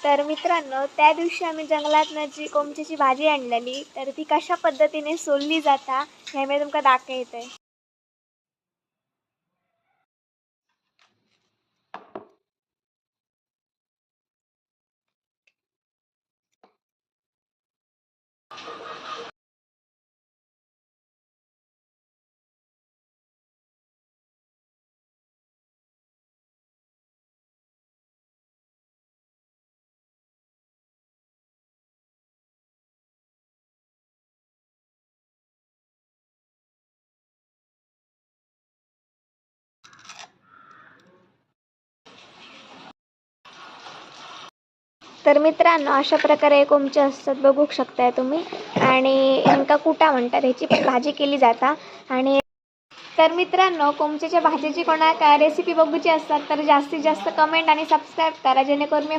तर मित्रांनो, त्या दिवशी आम्ही जंगलातनं जी कोंबडीची भाजी आणलेली तर ती कशा पद्धतीने सोलली जाता हे मी तुमका दाखवते. तर मित्रांनो, अशा प्रकारे कोंबचे असतात बघू शकताय तुम्ही. आणि यांका कुटा म्हणतात, ह्याची पण भाजी केली जाता. आणि तर मित्रांनो, कोंबच्या भाजीची कोणाक रेसिपी बघूची असतात तर जास्तीत जास्त कमेंट आणि सबस्क्राईब करा, जेणेकरून मी